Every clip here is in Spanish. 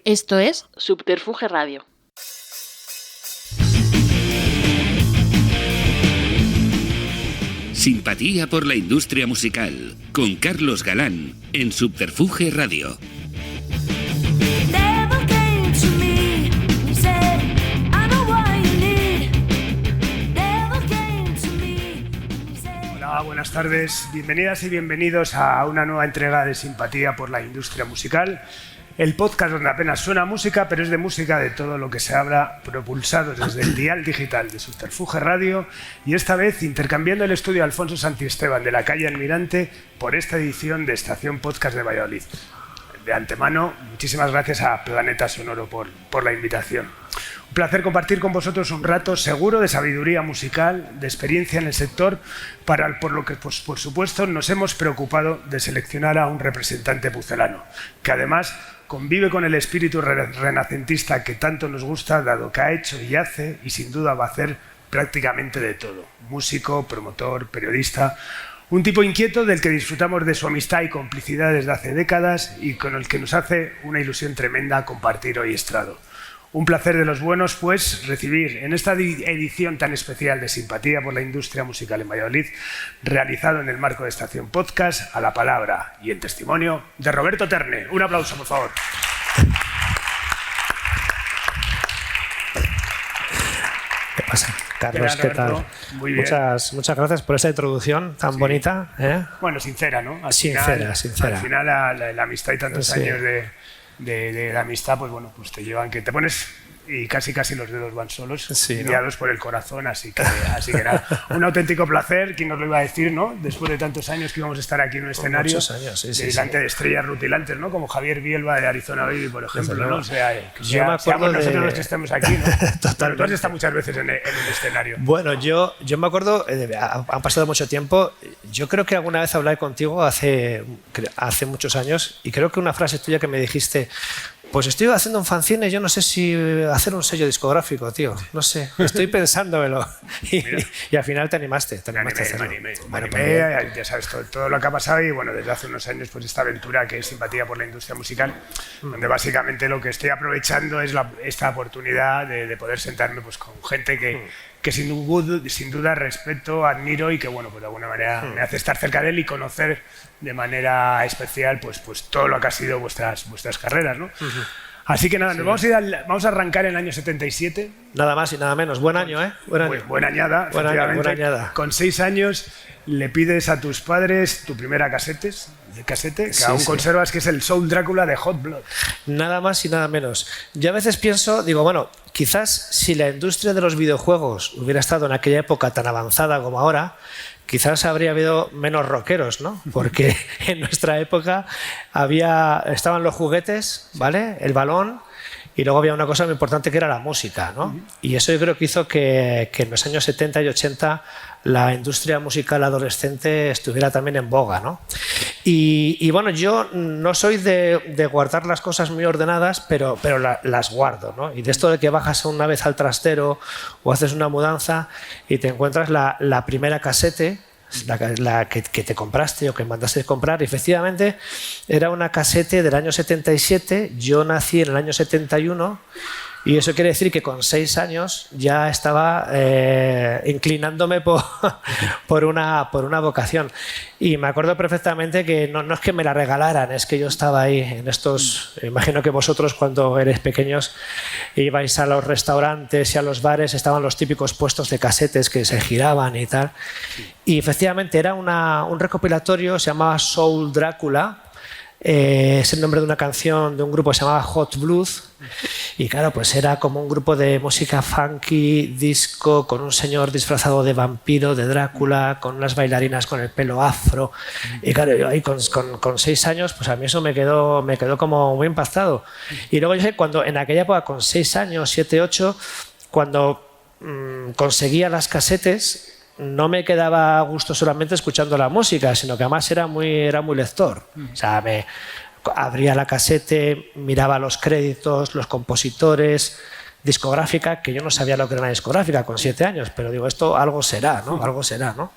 Esto es Subterfuge Radio. Simpatía por la industria musical, con Carlos Galán, en Subterfuge Radio. Hola, buenas tardes, bienvenidas y bienvenidos a una nueva entrega de Simpatía por la industria musical. El podcast donde apenas suena música, pero es de música de todo lo que se habla, propulsados desde el dial digital de Subterfuge Radio, y esta vez intercambiando el estudio Alfonso Santisteban de la calle Almirante por esta edición de Estación Podcast de Valladolid. De antemano, muchísimas gracias a Planeta Sonoro por la invitación. Un placer compartir con vosotros un rato seguro de sabiduría musical, de experiencia en el sector, por lo que, pues, por supuesto, nos hemos preocupado de seleccionar a un representante pucelano, que además convive con el espíritu renacentista que tanto nos gusta, dado que ha hecho y hace, y sin duda va a hacer prácticamente de todo. Músico, promotor, periodista, un tipo inquieto del que disfrutamos de su amistad y complicidad desde hace décadas y con el que nos hace una ilusión tremenda compartir hoy estrado. Un placer de los buenos, pues, recibir en esta edición tan especial de Simpatía por la industria musical en Valladolid, realizado en el marco de Estación Podcast, a la palabra y el testimonio de Roberto Terne. Un aplauso, por favor. ¿Qué pasa? Carlos, ¿qué tal? Muy bien. Muchas gracias por esa introducción tan bonita. Bueno, sincera, ¿no? Sincera. Al final, la amistad y tantos años de la amistad, pues bueno, pues te llevan que te pones y casi los dedos van solos, guiados por el corazón, así que nada, un auténtico placer. ¿Quién nos lo iba a decir, no? Después de tantos años que íbamos a estar aquí en un escenario, muchos años, delante de estrellas rutilantes, ¿no? Como Javier Bielba de Arizona Baby, por ejemplo, ¿no? O sea, yo me acuerdo nosotros los que estemos aquí, ¿no? Totalmente. Tú has estado muchas veces en el escenario. Bueno, yo me acuerdo, han pasado mucho tiempo, yo creo que alguna vez hablé contigo hace muchos años, y creo que una frase tuya que me dijiste: pues estoy haciendo un fanzine, yo no sé si hacer un sello discográfico, tío. No sé, estoy pensándomelo. Y al final te animaste a hacerlo. Me animé, ya sabes, todo lo que ha pasado, y bueno, desde hace unos años, pues esta aventura que es Simpatía por la industria musical, donde básicamente lo que estoy aprovechando es esta oportunidad de poder sentarme pues con gente que sin duda respeto, admiro, y que bueno, pues de alguna manera me hace estar cerca de él y conocer de manera especial pues todo lo que ha sido vuestras carreras, ¿no? Así que nada, nos vamos a arrancar en el año 77. Nada más y nada menos. Buen año, ¿eh? Buena añada. Buena añada. Con 6 años le pides a tus padres tu primera casete, que aún conservas, que es el Soul Drácula de Hot Blood. Nada más y nada menos. Yo a veces pienso, digo, bueno, quizás si la industria de los videojuegos hubiera estado en aquella época tan avanzada como ahora, quizás habría habido menos rockeros, ¿no? Porque en nuestra época estaban los juguetes, ¿vale? El balón, y luego había una cosa muy importante que era la música, ¿no? Y eso yo creo que hizo que en los años 70 y 80 la industria musical adolescente estuviera también en boga, ¿no? Y bueno, yo no soy de guardar las cosas muy ordenadas, pero las guardo, ¿no? Y de esto de que bajas una vez al trastero o haces una mudanza y te encuentras la primera casete, la que te compraste o que mandaste comprar, y efectivamente era una casete del año 77, yo nací en el año 71, y eso quiere decir que con 6 años ya estaba inclinándome por una vocación. Y me acuerdo perfectamente que no es que me la regalaran, es que yo estaba ahí en estos... Imagino que vosotros cuando erais pequeños ibais a los restaurantes y a los bares, estaban los típicos puestos de casetes que se giraban y tal. Y efectivamente era un recopilatorio, se llamaba Soul Drácula. Es el nombre de una canción de un grupo que se llamaba Hot Blood, y claro, pues era como un grupo de música funky, disco, con un señor disfrazado de vampiro, de Drácula, con unas bailarinas con el pelo afro, y claro, yo ahí con 6 años, pues a mí eso me quedó como muy impactado. Y luego yo sé, cuando en aquella época, con 6 años, 7, 8, cuando conseguía las casetes, no me quedaba a gusto solamente escuchando la música, sino que además era muy lector. O sea, me abría la casete, miraba los créditos, los compositores, discográfica, que yo no sabía lo que era una discográfica con 7 años, pero digo, esto algo será, ¿no? Algo será, ¿no?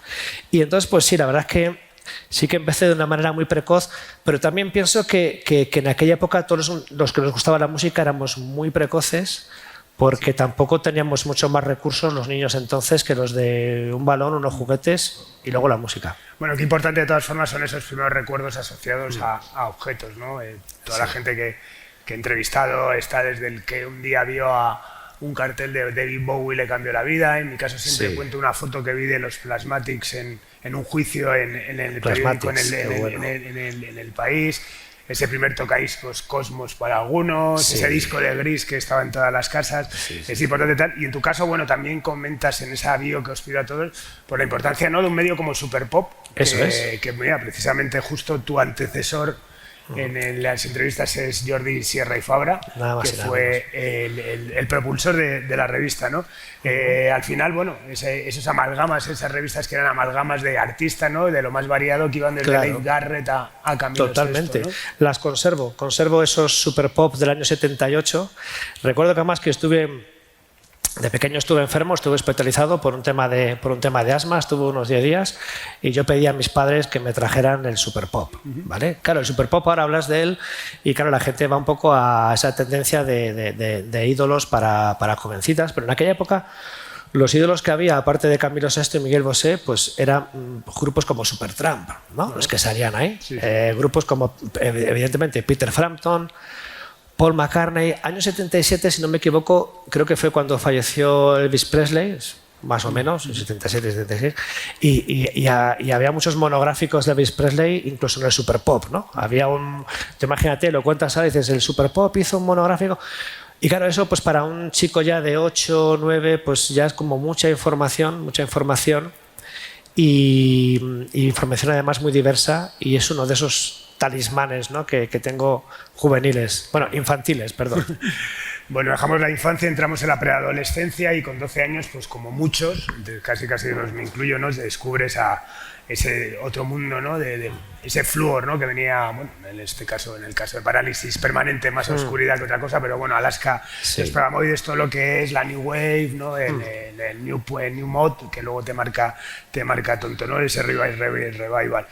Y entonces, pues sí, la verdad es que sí que empecé de una manera muy precoz, pero también pienso que en aquella época todos los que nos gustaba la música éramos muy precoces, porque tampoco teníamos mucho más recursos los niños entonces que los de un balón, unos juguetes y luego la música. Bueno, qué importante de todas formas son esos primeros recuerdos asociados a objetos, ¿no? Toda la gente que he entrevistado está desde el que un día vio a un cartel de David Bowie le cambió la vida. En mi caso siempre cuento una foto que vi de los Plasmatics en un juicio en el periódico, en el país. Ese primer tocadiscos Cosmos para algunos, ese disco de Gris que estaba en todas las casas, es importante tal. Y en tu caso, bueno, también comentas en esa bio que os pido a todos por la importancia, ¿no?, de un medio como Super Pop, que mira, precisamente justo tu antecesor en las entrevistas es Jordi Sierra y Fabra, que fue el propulsor de la revista, ¿no? Al final, bueno, esos amalgamas, esas revistas que eran amalgamas de artistas, ¿no?, de lo más variado, que iban desde Dave Garrett a Camilo Totalmente. Sesto, ¿no? Las conservo esos Super Pop del año 78. Recuerdo que además que de pequeño estuve enfermo, estuve hospitalizado por un tema de asma, estuve unos 10 días y yo pedí a mis padres que me trajeran el Super Pop, ¿vale? Claro, el Super Pop ahora hablas de él y claro, la gente va un poco a esa tendencia de ídolos para jovencitas, pero en aquella época los ídolos que había, aparte de Camilo Sesto y Miguel Bosé, pues eran grupos como Supertramp, ¿no? Los que salían ahí. Grupos como, evidentemente, Peter Frampton, Paul McCartney. Año 77, si no me equivoco, creo que fue cuando falleció Elvis Presley, más o menos, en 77, 76, y había muchos monográficos de Elvis Presley, incluso en el Super Pop, ¿no? Había te imagínate, lo cuentas ahora y dices, el Super Pop hizo un monográfico. Y claro, eso pues para un chico ya de 8 o 9, pues ya es como mucha información y información además muy diversa, y es uno de esos talismanes, ¿no?, que tengo juveniles, bueno, infantiles, perdón. Bueno, dejamos la infancia, entramos en la preadolescencia y con 12 años, pues como muchos, casi me incluyo, ¿no?, descubres a ese otro mundo, ¿no?, de ese flúor, ¿no?, que venía, bueno, en el caso de Parálisis Permanente, más oscuridad que otra cosa, pero bueno, Alaska, los Palamoides, todo lo que es la New Wave, ¿no?, el New Mod, que luego te marca tonto, ¿no?, ese revival.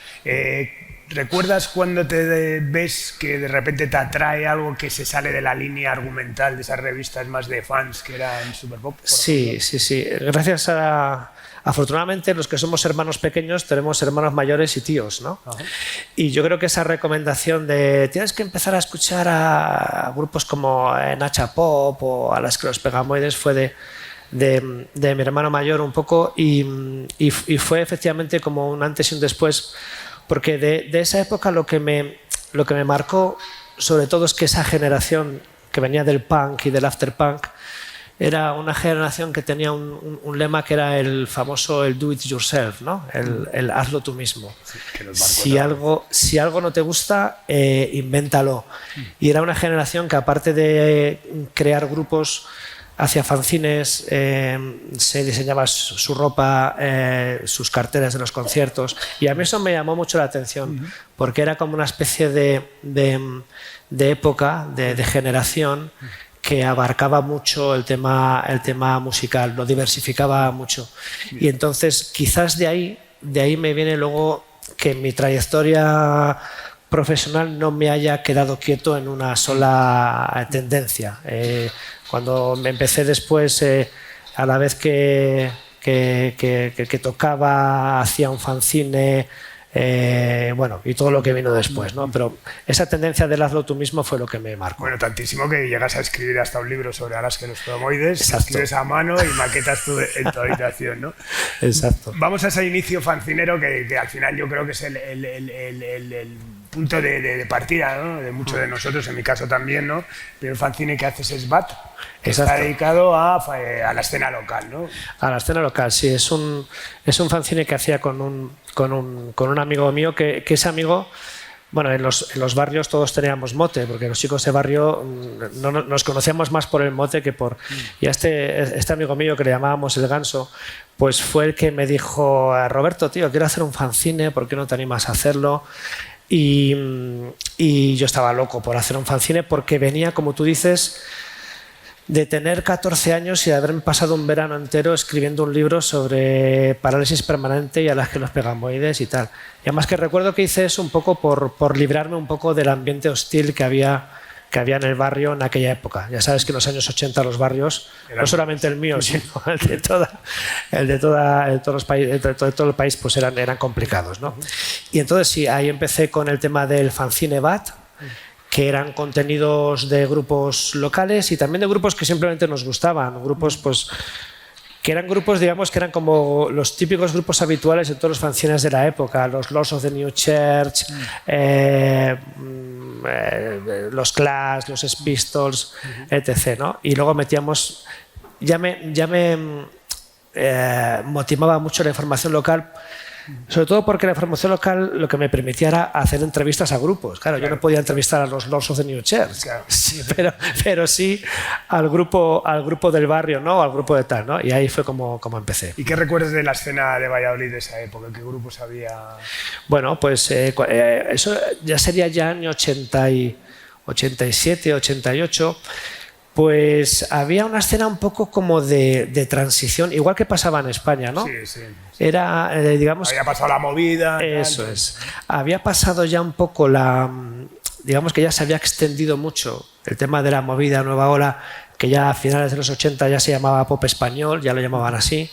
¿Recuerdas cuando te ves que de repente te atrae algo que se sale de la línea argumental de esas revistas más de fans que eran Super Pop? Sí. Gracias afortunadamente, los que somos hermanos pequeños tenemos hermanos mayores y tíos, ¿no? Y yo creo que esa recomendación de tienes que empezar a escuchar a grupos como Nacha Pop o a las que los Pegamoides fue de mi hermano mayor un poco, y fue efectivamente como un antes y un después. Porque de esa época lo que me marcó sobre todo es que esa generación que venía del punk y del afterpunk era una generación que tenía un lema que era el famoso el do it yourself, ¿no? El hazlo tú mismo. Si algo no te gusta, invéntalo. Y era una generación que, aparte de crear grupos, hacía fanzines, se diseñaba su ropa, sus carteles de los conciertos, y a mí eso me llamó mucho la atención, porque era como una especie de época, de generación, que abarcaba mucho el tema musical, lo diversificaba mucho. Y entonces quizás de ahí me viene luego que mi trayectoria profesional no me haya quedado quieto en una sola tendencia. Cuando me empecé después, a la vez que tocaba, hacía un fanzine, bueno, y todo lo que vino después, ¿no? Pero esa tendencia del hazlo tú mismo fue lo que me marcó. Bueno, tantísimo que llegas a escribir hasta un libro sobre Alaska y los Palamoides, escribes a mano y maquetas tú en tu habitación, ¿no? Exacto. Vamos a ese inicio fancinero que al final yo creo que es el punto de partida, ¿no?, de muchos de nosotros, en mi caso también, ¿no? El primer fanzine que haces es Bat, que está dedicado a la escena local, ¿no? A la escena local, sí. Es un fanzine que hacía con un amigo mío, que ese amigo, bueno, en los barrios todos teníamos mote, porque los chicos de barrio nos conocíamos más por el mote que por... Y a este amigo mío, que le llamábamos el Ganso, pues fue el que me dijo: Roberto, tío, quiero hacer un fanzine, ¿por qué no te animas a hacerlo? Y yo estaba loco por hacer un fanzine, porque venía, como tú dices, de tener 14 años y de haberme pasado un verano entero escribiendo un libro sobre parálisis permanente y alergias pegamoides y tal. Y además que recuerdo que hice eso un poco por librarme un poco del ambiente hostil que había en el barrio en aquella época. Ya sabes que en los años 80 los barrios, no solamente el mío, sino el de todo el país, pues eran complicados, ¿no? Y entonces sí, ahí empecé con el tema del fanzine BAT, que eran contenidos de grupos locales y también de grupos que simplemente nos gustaban, grupos pues que eran grupos, digamos, que eran como los típicos grupos habituales en todos los fanzines de la época, los Lords of the New Church, los Clash, los Pistols, etc., ¿no? Y luego metíamos, ya me motivaba mucho la información local, sobre todo porque la información local lo que me permitía era hacer entrevistas a grupos. Claro, yo no podía entrevistar a los Lords of the New Church, sí, pero sí al grupo del barrio, ¿no? Al grupo de tal, ¿no? Y ahí fue como empecé. ¿Y qué recuerdas de la escena de Valladolid de esa época? ¿Qué grupos había? Bueno, pues eso ya sería ya año 87, 88. Pues había una escena un poco como de transición, igual que pasaba en España, ¿no? Sí. Era, digamos... Había pasado la movida. Eso es. Había pasado ya un poco digamos que ya se había extendido mucho el tema de la movida nueva ola, que ya a finales de los 80 ya se llamaba pop español, ya lo llamaban así,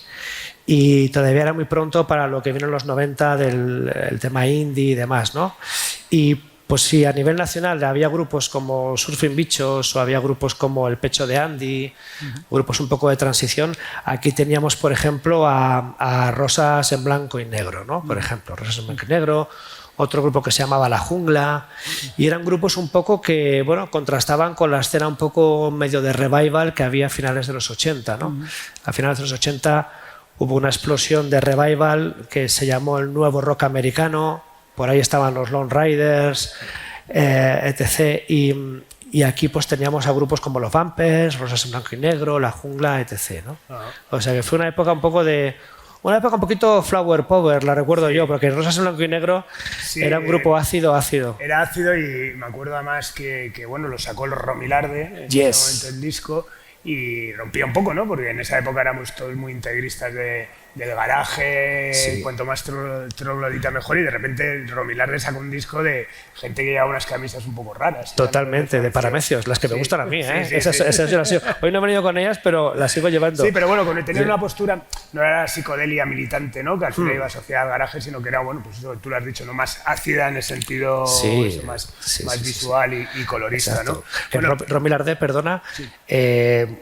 y todavía era muy pronto para lo que vino en los 90 el tema indie y demás, ¿no? Y pues sí, a nivel nacional había grupos como Surfing Bichos o había grupos como El Pecho de Andy, grupos un poco de transición. Aquí teníamos, por ejemplo, a Rosas en Blanco y Negro, ¿no? Por ejemplo, Rosas en Blanco y Negro, otro grupo que se llamaba La Jungla, y eran grupos un poco que, bueno, contrastaban con la escena un poco medio de revival que había a finales de los 80, ¿no? A finales de los 80 hubo una explosión de revival que se llamó el nuevo rock americano. Por ahí estaban los Lone Riders, etc. Y aquí pues teníamos a grupos como los Vampers, Rosas en Blanco y Negro, La Jungla, etc., ¿no? O sea que fue una época un poquito flower power, la recuerdo yo, porque Rosas en Blanco y Negro era un grupo ácido. Era ácido y me acuerdo además que bueno, lo sacó el Romilarde en ese momento el disco y rompía un poco, ¿no? Porque en esa época éramos todos muy integristas del garaje, cuanto más troglodita mejor, y de repente Romilarde sacó un disco de gente que llevaba unas camisas un poco raras. Totalmente, de paramecios, las que me gustan a mí, ¿eh? Esas yo las sigo. Hoy no he venido con ellas, pero las sigo llevando. Sí, pero bueno, con tener una postura, no era psicodelia militante, ¿no? Que al final iba asociada al garaje, sino que era, bueno, pues eso tú lo has dicho, ¿no? Más ácida en el sentido más visual y colorista. Exacto. ¿No? Bueno, Romilarde, perdona,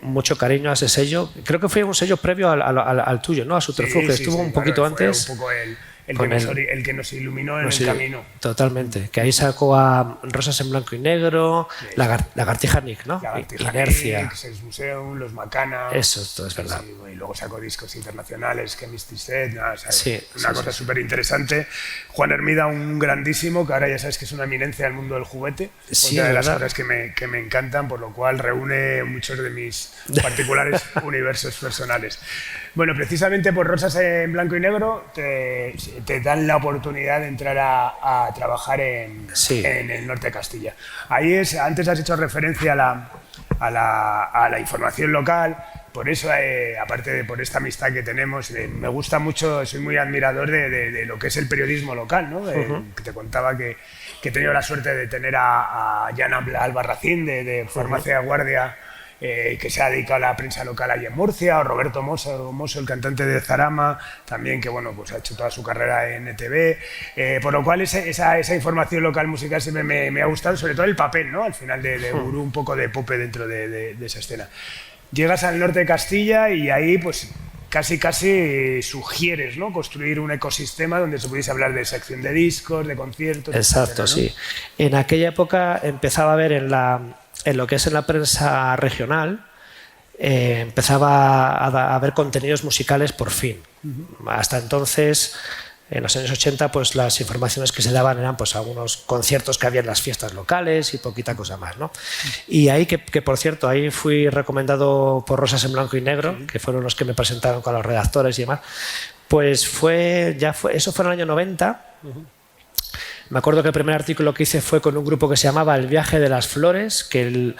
mucho cariño a ese sello. Creo que fue un sello previo al tuyo, ¿no? A Subterfuge, estuvo un poquito antes. Un poco el que nos iluminó en el camino. Totalmente. Que ahí sacó a Rosas en Blanco y Negro, Lagartija Nick, ¿no? Inercia. Sex Museum, Los Macana. Eso, todo es verdad. Y luego sacó discos internacionales, Chemistry Set, una cosa súper interesante. Juan Hermida, un grandísimo, que ahora ya sabes que es una eminencia del mundo del juguete. Una de las cosas que me encantan, por lo cual reúne muchos de mis particulares universos personales. Bueno, precisamente por Rosas en Blanco y Negro te dan la oportunidad de entrar a trabajar en el norte de Castilla. Ahí antes has hecho referencia a la información local, por eso, aparte por esta amistad que tenemos, me gusta mucho, soy muy admirador de lo que es el periodismo local, ¿no? Que te contaba que he tenido la suerte de tener a Jan Albarracín de Farmacia Guardia, que se ha dedicado a la prensa local allí en Murcia, o Roberto Mosso, el cantante de Zarama, también que bueno, pues ha hecho toda su carrera en ETV, por lo cual esa información local musical siempre me ha gustado, sobre todo el papel, ¿no? Al final de gurú, un poco de pope dentro de esa escena. Llegas al norte de Castilla y ahí pues casi sugieres, ¿no? Construir un ecosistema donde se pudiese hablar de sección de discos, de conciertos. Exacto, etcétera, ¿no? Sí. En aquella época empezaba a ver en lo que es en la prensa regional, empezaba a haber contenidos musicales por fin. Hasta entonces, en los años 80, pues las informaciones que se daban eran pues algunos conciertos que había en las fiestas locales y poquita cosa más, ¿no? Y ahí, que por cierto, ahí fui recomendado por Rosas en Blanco y Negro, que fueron los que me presentaron con los redactores y demás, pues eso fue en el año 90. Me acuerdo que el primer artículo que hice fue con un grupo que se llamaba El Viaje de las Flores, que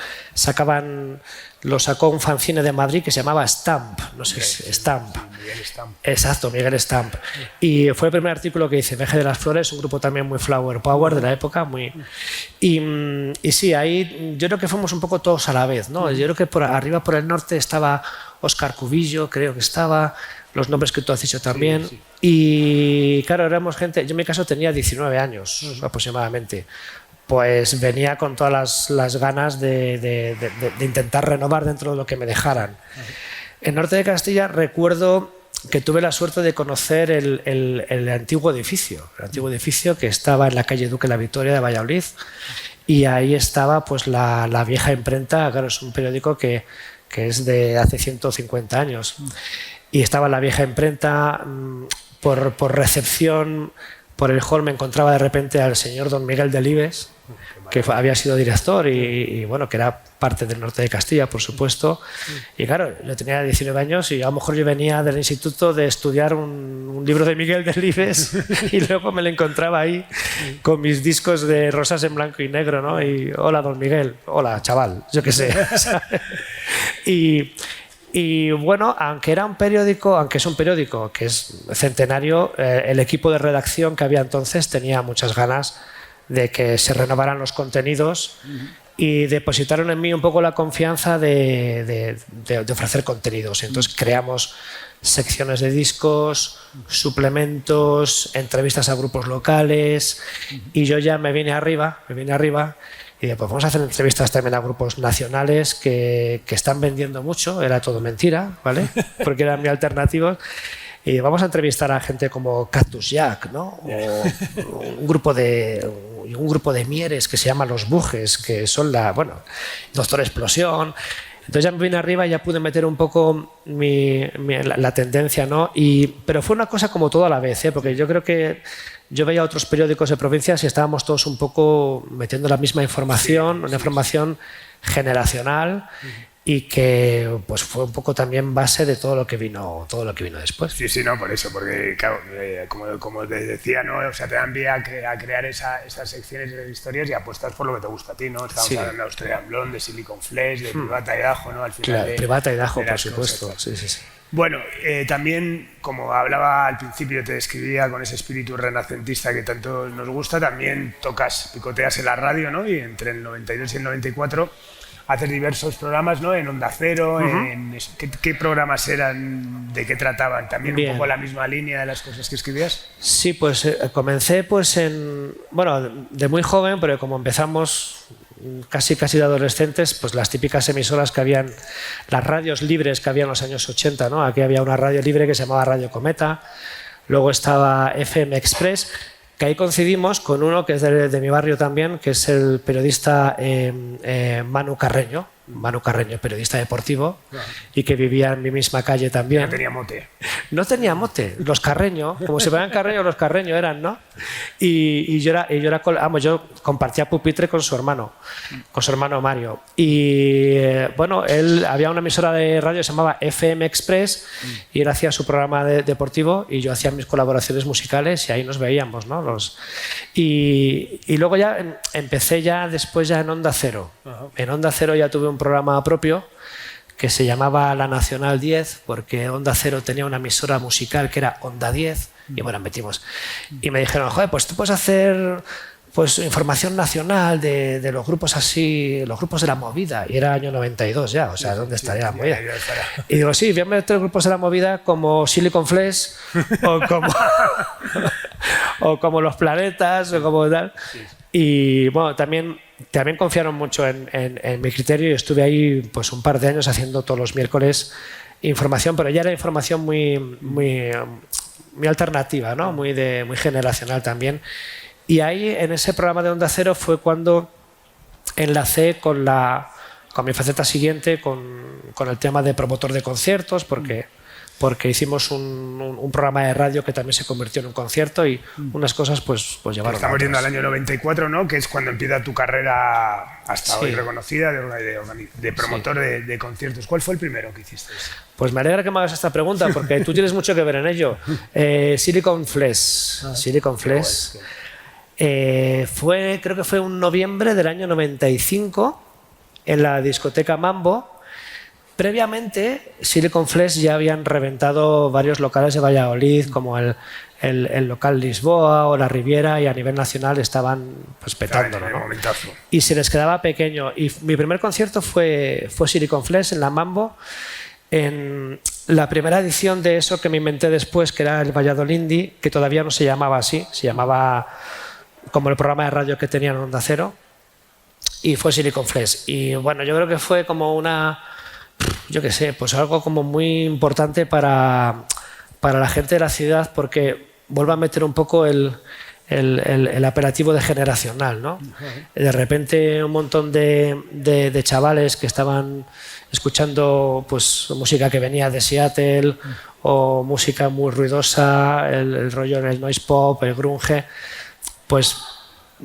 lo sacó un fanzine de Madrid que se llamaba Stamp, no sé si Stamp. Miguel Stamp. Exacto, Miguel Stamp. Y fue el primer artículo que hice, Viaje de las Flores, un grupo también muy flower power de la época. Y sí, ahí yo creo que fuimos un poco todos a la vez, ¿no? Yo creo que arriba por el norte estaba Óscar Cubillo, creo que estaba, los nombres que tú has dicho también. Sí. Y claro, éramos gente, yo en mi caso tenía 19 años aproximadamente. Pues venía con todas las ganas de intentar renovar dentro de lo que me dejaran. En Norte de Castilla recuerdo que tuve la suerte de conocer el antiguo edificio que estaba en la calle Duque La Victoria de Valladolid, y ahí estaba pues la vieja imprenta. Claro, es un periódico que es de hace 150 años, y estaba la vieja imprenta. Por recepción, por el hall, me encontraba de repente al señor don Miguel Delibes, que había sido director y bueno, que era parte del Norte de Castilla, por supuesto. Y claro, yo tenía 19 años y a lo mejor yo venía del instituto de estudiar un libro de Miguel Delibes y luego me lo encontraba ahí con mis discos de Rosas en blanco y negro, ¿no? Y hola, don Miguel, hola, chaval, yo qué sé. Y bueno, aunque es un periódico que es centenario, el equipo de redacción que había entonces tenía muchas ganas de que se renovaran los contenidos y depositaron en mí un poco la confianza de ofrecer contenidos. Entonces creamos secciones de discos, suplementos, entrevistas a grupos locales, y yo ya me vine arriba y dije, pues vamos a hacer entrevistas también a grupos nacionales que están vendiendo mucho. Era todo mentira, ¿vale? Porque eran muy alternativos. Y vamos a entrevistar a gente como Cactus Jack, ¿no? O un grupo de Mieres que se llama Los Bujes, que son Doctor Explosión. Entonces ya me vine arriba y ya pude meter un poco la tendencia, ¿no? Pero fue una cosa como todo a la vez, ¿eh? Porque yo creo que yo veía otros periódicos de provincias y estábamos todos un poco metiendo la misma información, una información generacional, y que pues fue un poco también base de todo lo que vino después. Sí, no, por eso, porque claro, como te decía, ¿no? O sea, te dan vía a crear esas secciones de historias y apuestas por lo que te gusta a ti, ¿no? Estamos hablando de Australian Blonde, de Silicon Flash, de Privata y Dajo, ¿no? Al final, claro, Privata y Dajo, por supuesto. Sí. Bueno, también, como hablaba al principio, te describía con ese espíritu renacentista que tanto nos gusta, también picoteas en la radio, ¿no? Y entre el 92 y el 94 haces diversos programas, ¿no? En Onda Cero, ¿qué programas eran? ¿De qué trataban? ¿También un poco la misma línea de las cosas que escribías? Sí, pues comencé pues de muy joven, pero como empezamos casi de adolescentes, pues las típicas emisoras que habían, las radios libres que había en los años 80, ¿no? Aquí había una radio libre que se llamaba Radio Cometa, luego estaba FM Express, que ahí coincidimos con uno que es de mi barrio también, que es el periodista Manu Carreño, periodista deportivo, y que vivía en mi misma calle también. No tenía mote. No tenía mote. Los Carreño, como se llaman Carreño, los Carreño eran, ¿no? Y yo compartía pupitre con su hermano Mario. Y bueno, él había una emisora de radio que se llamaba FM Express, y él hacía su programa deportivo y yo hacía mis colaboraciones musicales, y ahí nos veíamos, ¿no? Y luego ya empecé después en Onda Cero. En Onda Cero ya tuve un programa propio que se llamaba La Nacional 10, porque Onda Cero tenía una emisora musical que era Onda 10, y bueno, metimos. Y me dijeron, joder, pues tú puedes hacer pues información nacional de los grupos así, los grupos de la movida, y era año 92 ya, o sea, ¿dónde estaría la movida? Y digo, sí, voy a meter grupos de la movida como Silicon Flash o como Los Planetas o como tal. Y bueno, también confiaron mucho en mi criterio, y estuve ahí pues un par de años haciendo todos los miércoles información, pero ya era información muy alternativa, ¿no? Muy generacional también. Y ahí, en ese programa de Onda Cero, fue cuando enlacé con mi faceta siguiente, con el tema de promotor de conciertos, porque hicimos un programa de radio que también se convirtió en un concierto, y unas cosas pues llevaron. Estamos yendo al año 94, ¿no? Que es cuando empieza tu carrera hasta hoy reconocida de promotor de conciertos. ¿Cuál fue el primero que hiciste? Pues me alegra que me hagas esta pregunta, porque tú tienes mucho que ver en ello. Silicon Flash. Creo que fue un noviembre del año 95 en la discoteca Mambo. Previamente, Silicon Flesh ya habían reventado varios locales de Valladolid, como el local Lisboa o la Riviera, y a nivel nacional estaban pues petándolo, ¿no? Y se les quedaba pequeño. Y mi primer concierto fue Silicon Flesh en la Mambo, en la primera edición de eso que me inventé después, que era el Valladolindi, que todavía no se llamaba así, se llamaba como el programa de radio que tenían en Onda Cero, y fue Silicon Flesh. Y bueno, yo creo que fue como yo qué sé, pues algo como muy importante para la gente de la ciudad, porque vuelve a meter un poco el apelativo de generacional, ¿no? De repente un montón de chavales que estaban escuchando pues música que venía de Seattle o música muy ruidosa, el rollo en el noise pop, el grunge, pues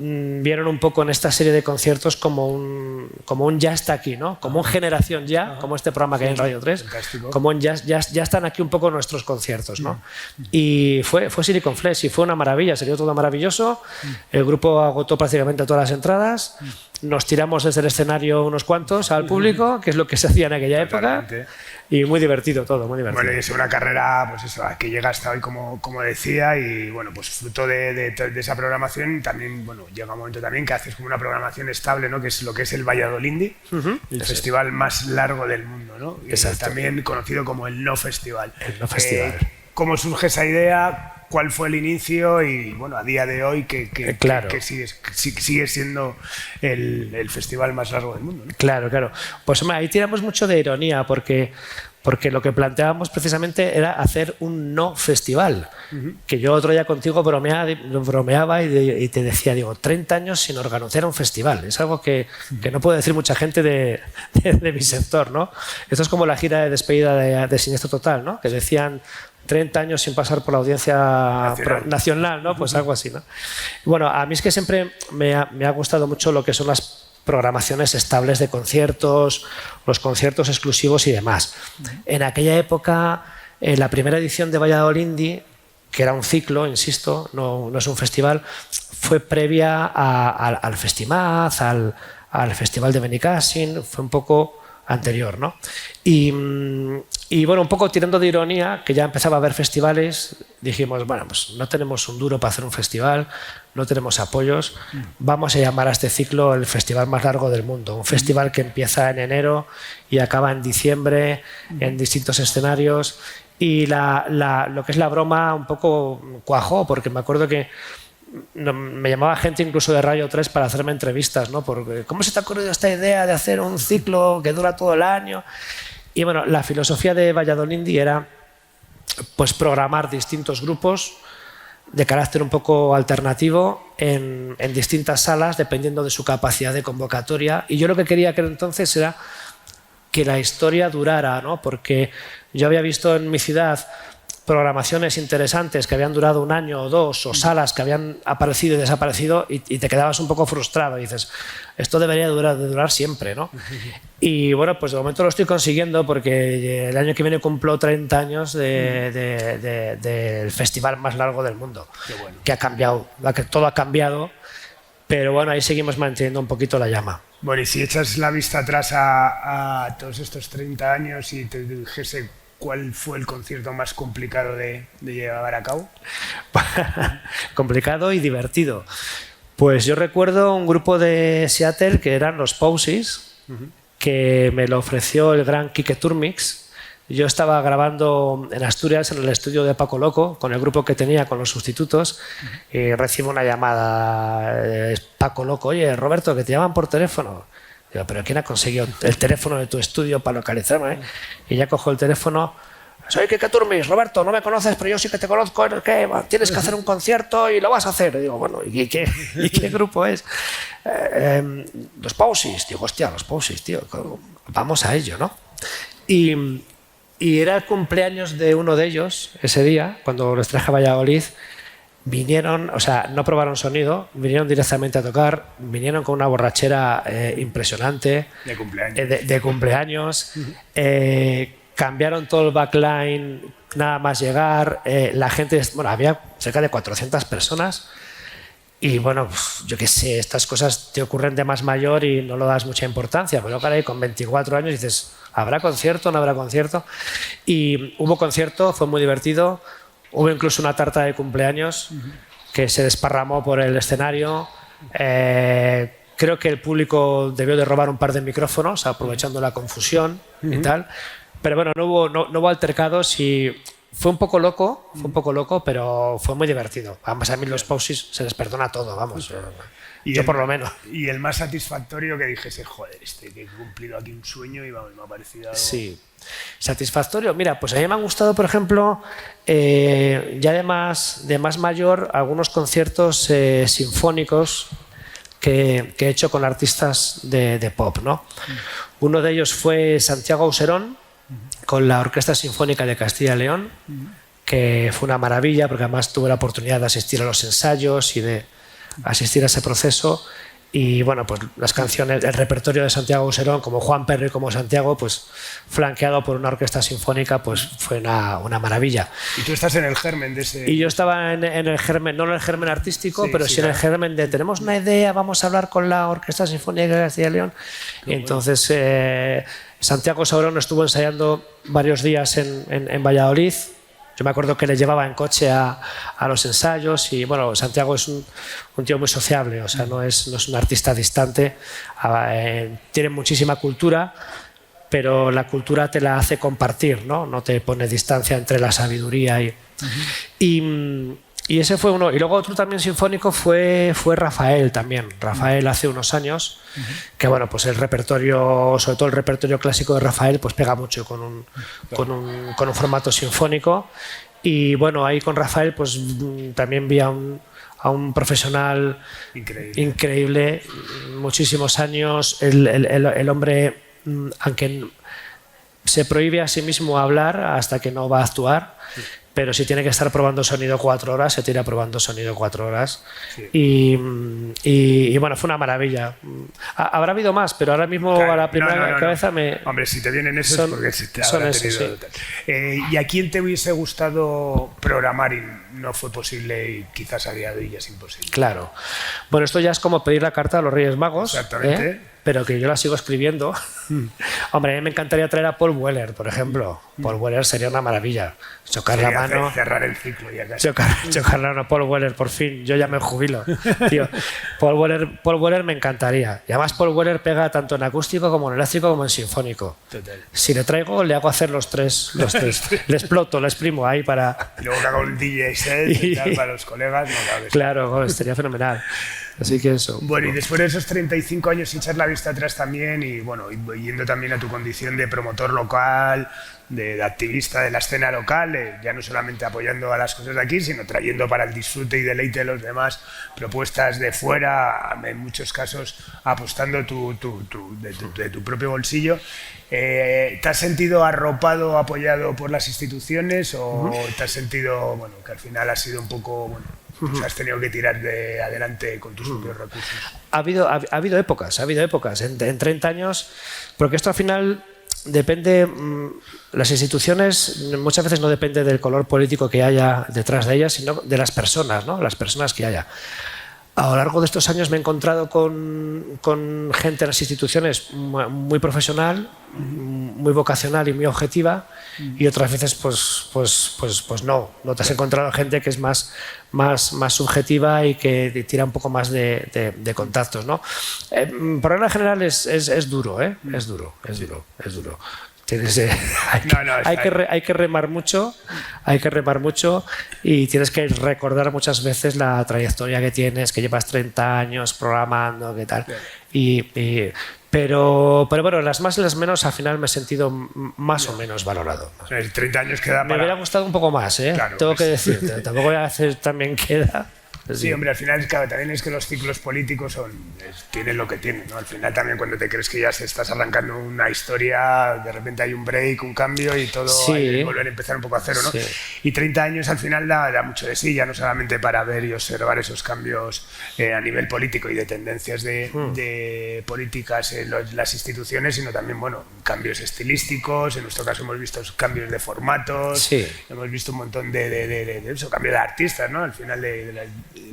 vieron un poco en esta serie de conciertos como un ya está aquí, ¿no? Como un generación ya, como este programa que hay en Radio 3, fantástico. Como un ya están aquí un poco nuestros conciertos, ¿no? Y fue Silicon Flesh y fue una maravilla, se dio todo maravilloso. El grupo agotó prácticamente todas las entradas. Nos tiramos desde el escenario unos cuantos al público, que es lo que se hacía en aquella época. Y muy divertido todo, muy divertido. Bueno, y es una carrera, pues eso, que llega hasta hoy, como decía, y bueno, pues fruto de esa programación también, bueno, llega un momento también que haces como una programación estable, ¿no? Que es lo que es el Valladolindi, el festival más largo del mundo, ¿no? Y también conocido como el No Festival. El No Festival. ¿Cómo surge esa idea? ¿Cuál fue el inicio? Y bueno, a día de hoy que sigue siendo el festival más largo del mundo, ¿no? Claro. Pues hombre, ahí tiramos mucho de ironía porque lo que planteábamos precisamente era hacer un no festival. Que yo otro día contigo bromeaba y te decía, digo, 30 años sin organizar un festival. Es algo que no puede decir mucha gente de mi sector, ¿no? Esto es como la gira de despedida de Siniestro Total, ¿no? Que decían 30 años sin pasar por la audiencia nacional, ¿no? Pues algo así, ¿no? Bueno, a mí es que siempre me ha gustado mucho lo que son las programaciones estables de conciertos, los conciertos exclusivos y demás. En aquella época, la primera edición de Valladolindi, que era un ciclo, insisto, no es un festival, fue previa al Festimaz, al Festival de Benicàssim, fue un poco anterior, ¿no? Y bueno, un poco tirando de ironía, que ya empezaba a haber festivales, dijimos, bueno, pues no tenemos un duro para hacer un festival, no tenemos apoyos, vamos a llamar a este ciclo el festival más largo del mundo, un festival que empieza en enero y acaba en diciembre, en distintos escenarios, y lo que es la broma un poco cuajó, porque me acuerdo que me llamaba gente incluso de Radio 3 para hacerme entrevistas, ¿no? Porque, ¿cómo se te ha ocurrido esta idea de hacer un ciclo que dura todo el año? Y bueno, la filosofía de Valladolindi era pues programar distintos grupos de carácter un poco alternativo en distintas salas dependiendo de su capacidad de convocatoria, y yo lo que quería que entonces era que la historia durara, ¿no? Porque yo había visto en mi ciudad programaciones interesantes que habían durado un año o dos, o salas que habían aparecido y desaparecido, y te quedabas un poco frustrado y dices, esto debería durar siempre, ¿no? Y bueno, pues de momento lo estoy consiguiendo, porque el año que viene cumplo 30 años del festival más largo del mundo. Qué bueno. Que ha cambiado, que todo ha cambiado, pero bueno, ahí seguimos manteniendo un poquito la llama. Bueno, y si echas la vista atrás a todos estos 30 años y te dijese ¿cuál fue el concierto más complicado de llevar a cabo? Complicado y divertido. Pues yo recuerdo un grupo de Seattle que eran los Posies, que me lo ofreció el gran Quique Turmix. Yo estaba grabando en Asturias, en el estudio de Paco Loco, con el grupo que tenía, con los sustitutos, y recibo una llamada de Paco Loco, oye, Roberto, que te llaman por teléfono. Digo, ¿pero quién ha conseguido el teléfono de tu estudio para localizarme? Y ya cojo el teléfono. Soy Quique Turmix, Roberto, no me conoces, pero yo sí que te conozco. ¿Qué? Tienes que hacer un concierto y lo vas a hacer. Y digo, bueno, ¿y qué grupo es? Los Posies. Digo, hostia, los Posies, tío. Vamos a ello, ¿no? Y era el cumpleaños de uno de ellos ese día, cuando los traje a Valladolid. Vinieron, o sea, no probaron sonido, vinieron directamente a tocar, vinieron con una borrachera impresionante. De cumpleaños. De cumpleaños. Cambiaron todo el backline nada más llegar. La gente, bueno, había cerca de 400 personas. Y bueno, yo qué sé, estas cosas te ocurren de más mayor y no lo das mucha importancia, pero caray, con 24 años dices, ¿habrá concierto? ¿No habrá concierto? Y hubo concierto, fue muy divertido, hubo incluso una tarta de cumpleaños que se desparramó por el escenario. Creo que el público debió de robar un par de micrófonos aprovechando la confusión y tal, pero bueno, no hubo altercados y fue un poco loco, pero fue muy divertido. Además, a mí los pausis se les perdona todo, vamos. Yo por lo menos. Y el más satisfactorio que dijese, joder, que he cumplido aquí un sueño y vamos, me ha parecido algo... Sí, satisfactorio. Mira, pues a mí me han gustado, por ejemplo, ya de más mayor, algunos conciertos sinfónicos que he hecho con artistas de pop, ¿no? Uno de ellos fue Santiago Auserón, con la Orquesta Sinfónica de Castilla y León, que fue una maravilla, porque además tuve la oportunidad de asistir a los ensayos y de asistir a ese proceso. Y bueno, pues las canciones, el repertorio de Santiago Auserón, como Juan Perro y como Santiago, pues flanqueado por una orquesta sinfónica, pues fue una maravilla. Y tú estás en el germen de ese... Y yo estaba en el germen, no en el germen artístico, pero sí en el germen de tenemos una idea, vamos a hablar con la Orquesta Sinfónica de Castilla y León. Y entonces Santiago Auserón estuvo ensayando varios días en Valladolid. Yo me acuerdo que le llevaba en coche a los ensayos y bueno, Santiago es un tío muy sociable, o sea, no es un artista distante, tiene muchísima cultura, pero la cultura te la hace compartir, no te pone distancia entre la sabiduría y ese fue uno. Y luego otro también sinfónico fue Rafael también. Rafael hace unos años, que bueno, pues el repertorio, sobre todo el repertorio clásico de Rafael, pues pega mucho con un formato sinfónico. Y bueno, ahí con Rafael pues también vi a un profesional increíble, muchísimos años. El hombre, aunque se prohíbe a sí mismo hablar hasta que no va a actuar, pero si tiene que estar probando sonido 4 horas, se tira probando sonido 4 horas. Sí. Y bueno, fue una maravilla. Habrá habido más, pero ahora mismo claro, a la primera cabeza me... Hombre, si te vienen esos es porque se te habrá tenido... Sí. ¿Y a quién te hubiese gustado programar y no fue posible y quizás a día de hoy ya es imposible? Claro. Bueno, esto ya es como pedir la carta a los Reyes Magos. Exactamente. Pero que yo la sigo escribiendo. Hombre, a mí me encantaría traer a Paul Weller, por ejemplo. Paul Weller sería una maravilla. Chocar la mano. Cerrar el ciclo ya casi. Chocar la mano a Paul Weller, por fin. Yo ya me jubilo. Tío, Paul Weller me encantaría. Y además Paul Weller pega tanto en acústico como en eléctrico como en sinfónico. Total. Si le traigo, le hago hacer los tres. Le exploto, le exprimo ahí para... Y luego que hago un DJ set y tal para los colegas. No, claro, estaría fenomenal. Así que eso. Bueno, y después de esos 35 años echar la vista atrás también y bueno, yendo también a tu condición de promotor local, de activista de la escena local, ya no solamente apoyando a las cosas de aquí, sino trayendo para el disfrute y deleite de los demás propuestas de fuera, en muchos casos apostando de tu propio bolsillo. ¿Te has sentido arropado, apoyado por las instituciones o te has sentido, bueno, que al final ha sido un poco, bueno, pues has tenido que tirar de adelante con tus propios recursos? Ha habido épocas, en 30 años, porque esto al final depende, las instituciones muchas veces no depende del color político que haya detrás de ellas, sino de las personas, ¿no? Las personas que haya. A lo largo de estos años me he encontrado con gente en las instituciones muy profesional, muy vocacional y muy objetiva, y otras veces pues no te has encontrado gente que es más subjetiva y que tira un poco más de contactos, ¿no? Por regla general es duro, ¿eh? Es duro. Hay que remar mucho, y tienes que recordar muchas veces la trayectoria que tienes, que llevas 30 años programando, qué tal. Pero bueno, las más y las menos al final me he sentido más o menos valorado. 30 años queda para... Me hubiera gustado un poco más, ¿eh? Claro, tengo que decirte. Tampoco voy a hacer también queda... Sí, hombre, al final claro, también es que los ciclos políticos tienen lo que tienen, ¿no? Al final también cuando te crees que ya se estás arrancando una historia, de repente hay un break, un cambio y todo hay que volver a empezar un poco a cero, ¿no? Sí. Y 30 años al final da mucho de sí, ya no solamente para ver y observar esos cambios a nivel político y de tendencias de políticas en las instituciones, sino también, bueno, cambios estilísticos, en nuestro caso hemos visto cambios de formatos, hemos visto un montón de eso, cambios de artistas, ¿no? Al final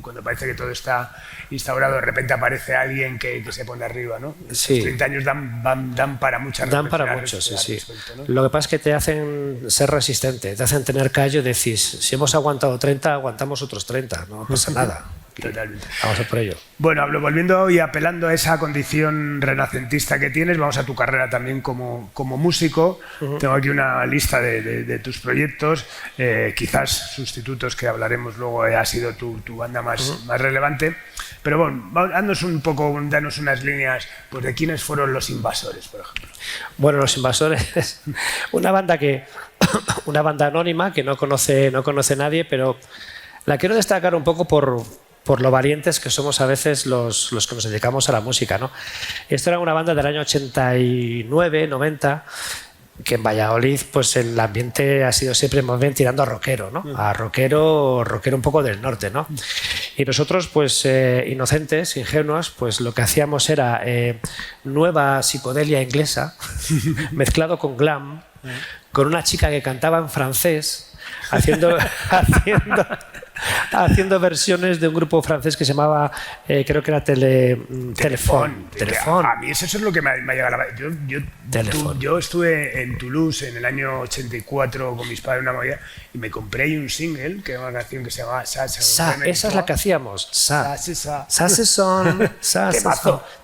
cuando parece que todo está instaurado, de repente aparece alguien que se pone arriba, ¿no? Sí. Los 30 años dan para muchas Dan para mucho, sí. Lo que pasa es que te hacen ser resistente, te hacen tener callo y decís, si hemos aguantado 30, aguantamos otros 30, no pasa nada. Totalmente. Vamos a por ello. Bueno, volviendo y apelando a esa condición renacentista que tienes, vamos a tu carrera también como músico. Tengo aquí una lista de tus proyectos. Quizás Sustitutos, que hablaremos luego, ha sido tu banda más relevante. Pero bueno, danos unas líneas pues, de quiénes fueron Los Invasores, por ejemplo. Bueno, Los Invasores, una banda anónima que no conoce nadie, pero la quiero destacar un poco por lo valientes que somos a veces los que nos dedicamos a la música, ¿no? Esto era una banda del año 89, 90, que en Valladolid pues el ambiente ha sido siempre más bien tirando a rockero, ¿no? A rockero un poco del norte, ¿no? Y nosotros, pues inocentes, ingenuos, pues lo que hacíamos era nueva psicodelia inglesa mezclado con glam, con una chica que cantaba en francés, haciendo versiones de un grupo francés que se llamaba, creo que era Telefón. A mí eso es lo que me ha llegado a la... Yo estuve en Toulouse en el año 84 con mis padres en una movida y me compré ahí un single, que era una canción que se llamaba Esa es la que hacíamos.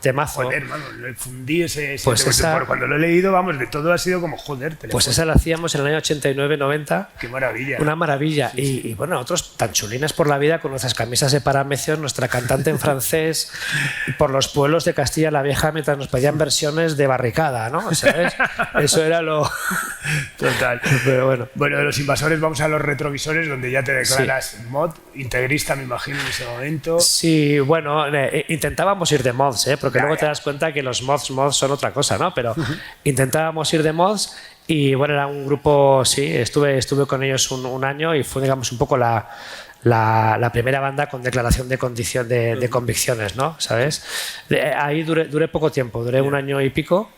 Temazo. Joder, hermano, fundí ese pues cuando lo he leído, vamos, de todo ha sido como joder. Telefón. Pues esa la hacíamos en el año 89-90. Qué maravilla. Una maravilla. Sí. Y bueno, nosotros tan chulines por la vida con nuestras camisas de paramecios, nuestra cantante en francés, por los pueblos de Castilla la Vieja mientras nos pedían versiones de Barricada, ¿no? ¿Sabes? Eso era lo... Total. Pero bueno. Bueno, de Los Invasores vamos a Los Retrovisores, donde ya te declaras mod, integrista, me imagino, en ese momento. Sí, bueno, intentábamos ir de mods, porque luego te das cuenta que los mods son otra cosa, ¿no? Pero intentábamos ir de mods. Y bueno, era un grupo, sí, estuve con ellos un año y fue, digamos, un poco la primera banda con declaración de convicciones, ¿no? ¿Sabes? Ahí duré poco tiempo, duré un año y pico,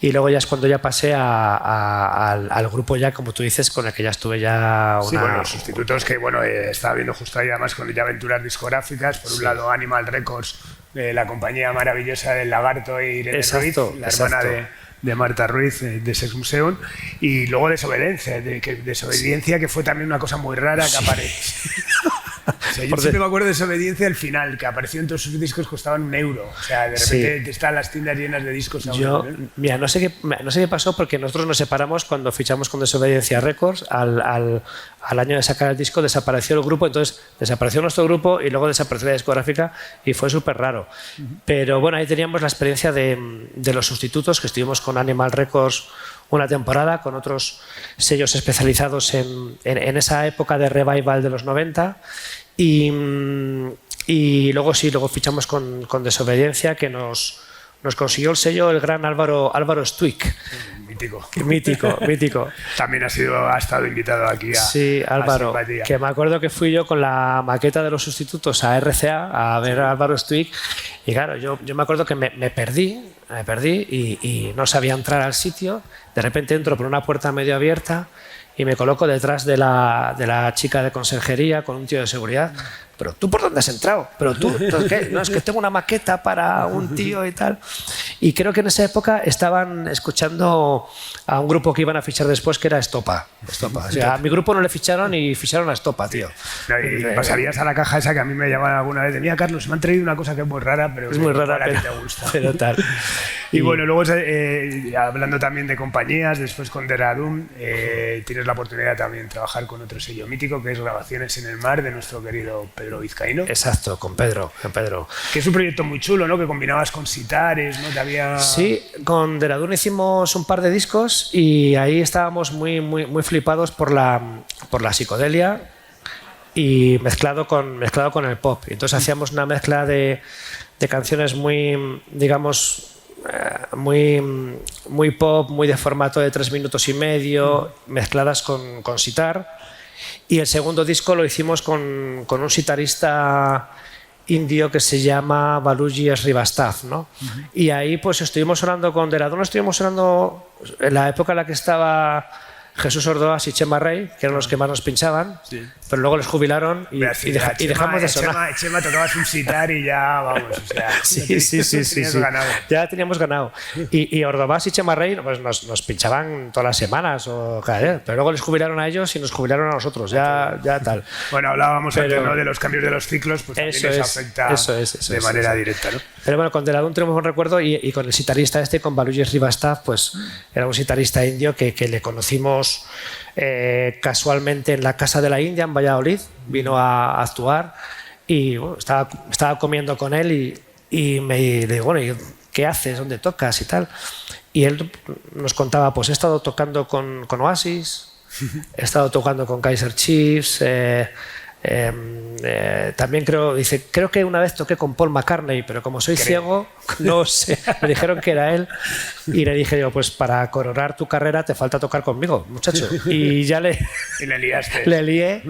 y luego ya es cuando ya pasé al grupo ya, como tú dices, con el que ya estuve ya Sí, bueno, Los Sustitutos, que bueno, estaba viendo justo ahí además con ya aventuras discográficas, por un lado Animal Records, la compañía maravillosa del Lagarto e Irene Ruiz, la hermana de Marta Ruiz, de Sex Museum, y luego Desobediencia, que fue también una cosa muy rara que aparece. O sea, yo siempre me acuerdo de Desobediencia al final, que apareció en todos sus discos, costaban €1. O sea, de repente están las tiendas llenas de discos. Mira, no sé qué pasó, porque nosotros nos separamos cuando fichamos con Desobediencia Records. Al año de sacar el disco desapareció el grupo, entonces desapareció nuestro grupo y luego desapareció la discográfica y fue súper raro. Pero bueno, ahí teníamos la experiencia de Los Sustitutos, que estuvimos con Animal Records una temporada, con otros sellos especializados en esa época de revival de los 90, y luego fichamos con Desobediencia, que nos consiguió el sello el gran Álvaro Stuick. Mítico. También ha estado invitado aquí Sí, Álvaro, que me acuerdo que fui yo con la maqueta de Los Sustitutos a RCA a ver a Álvaro Stuick, y claro, yo me acuerdo que me perdí y no sabía entrar al sitio. De repente entro por una puerta medio abierta y me coloco detrás de la chica de conserjería con un tío de seguridad. ¿Pero tú por dónde has entrado? ¿Pero tú? ¿Qué? No, es que tengo una maqueta para un tío y tal. Y creo que en esa época estaban escuchando a un grupo que iban a fichar después, que era Estopa. O sea, a mi grupo no le ficharon y ficharon a Estopa, tío. No, y pasarías a la caja esa que a mí me llaman alguna vez. Mira, Carlos, me han traído una cosa que es muy rara, pero es muy rara, que te gusta. Pero tal. Y bueno, luego hablando también de compañías, después con Deradum, tienes la oportunidad también de trabajar con otro sello mítico, que es Grabaciones en el Mar, de nuestro querido Pedro Vizcaíno. Exacto, con Pedro. Que es un proyecto muy chulo, ¿no? Que combinabas con sitares, ¿no? Sí, con Deradum hicimos un par de discos y ahí estábamos muy flipados por la psicodelia y mezclado con el pop. Entonces hacíamos una mezcla de canciones muy, digamos, muy pop, muy de formato de 3 minutos y medio, mezcladas con sitar. Y el segundo disco lo hicimos con un sitarista indio que se llama Baluji Srivastav, ¿no? Y ahí pues estuvimos sonando con Deradum, estuvimos sonando en la época en la que estaba Jesús Ordóas y Chema Rey, que eran los que más nos pinchaban, pero luego les jubilaron y dejamos de sonar. Chema tocabas un sitar y ya, vamos, o sea, sí. ganado. Ya teníamos ganado. Y Ordóas y Chema Rey pues nos pinchaban todas las semanas o cada día, pero luego les jubilaron a ellos y nos jubilaron a nosotros, ya tal. Bueno, hablábamos antes, ¿no?, de los cambios de los ciclos, pues también eso afecta de manera directa, ¿no? Pero bueno, con Deladún tenemos un recuerdo y con el sitarista con Baluyes Rivastaf, pues era un sitarista indio que le conocimos casualmente en la Casa de la India en Valladolid, vino a actuar y bueno, estaba comiendo con él y le digo, bueno, ¿qué haces? ¿Dónde tocas? Y tal. Y él nos contaba, pues he estado tocando con Oasis, he estado tocando con Kaiser Chiefs, también creo que una vez toqué con Paul McCartney, pero como soy ciego, no sé, me dijeron que era él y le dije yo, pues para coronar tu carrera te falta tocar conmigo, muchacho. Y ya le liaste. Le lié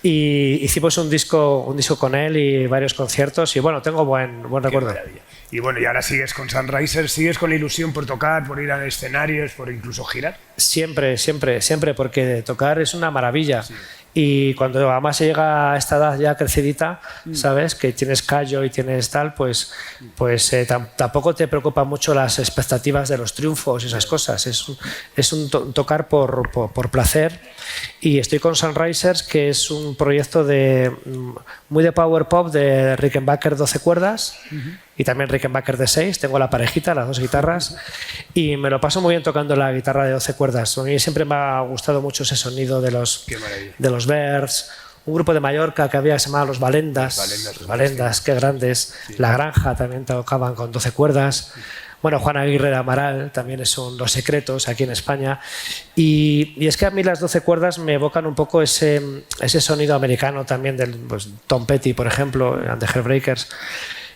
y hicimos un disco con él y varios conciertos y bueno, tengo buen recuerdo. Maravilla. Y bueno, y ahora sigues con Sunrisers, sigues con la ilusión por tocar, por ir a escenarios, por incluso girar. Siempre, porque tocar es una maravilla. Sí. Y cuando además se llega a esta edad ya crecidita, sabes, que tienes callo y tienes tal, pues tampoco te preocupan mucho las expectativas de los triunfos y esas cosas. Es un tocar por placer. Y estoy con Sunrisers, que es un proyecto muy de power pop de Rickenbacker 12 cuerdas y también Rickenbacker de 6. Tengo la parejita, las dos guitarras, y me lo paso muy bien tocando la guitarra de 12 cuerdas. A mí siempre me ha gustado mucho ese sonido de los Birds. Un grupo de Mallorca que había, se llamaba Los Valendas. Los Valendas, qué grandes. Sí. La Granja también tocaban con 12 cuerdas. Sí. Bueno, Juan Aguirre de Amaral también son Los Secretos aquí en España. Y es que a mí las 12 cuerdas me evocan un poco ese sonido americano también del Tom Petty, por ejemplo, and the Heartbreakers.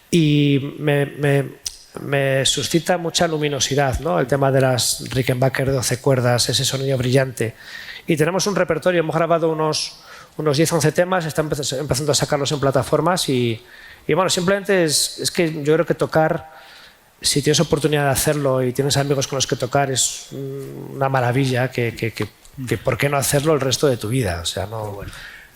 Y me suscita mucha luminosidad, ¿no? El tema de las Rickenbacker 12 cuerdas, ese sonido brillante. Y tenemos un repertorio, hemos grabado unos 10-11 temas, están empezando a sacarlos en plataformas y bueno, simplemente es que yo creo que tocar, si tienes oportunidad de hacerlo y tienes amigos con los que tocar, es una maravilla que ¿por qué no hacerlo el resto de tu vida? O sea, no...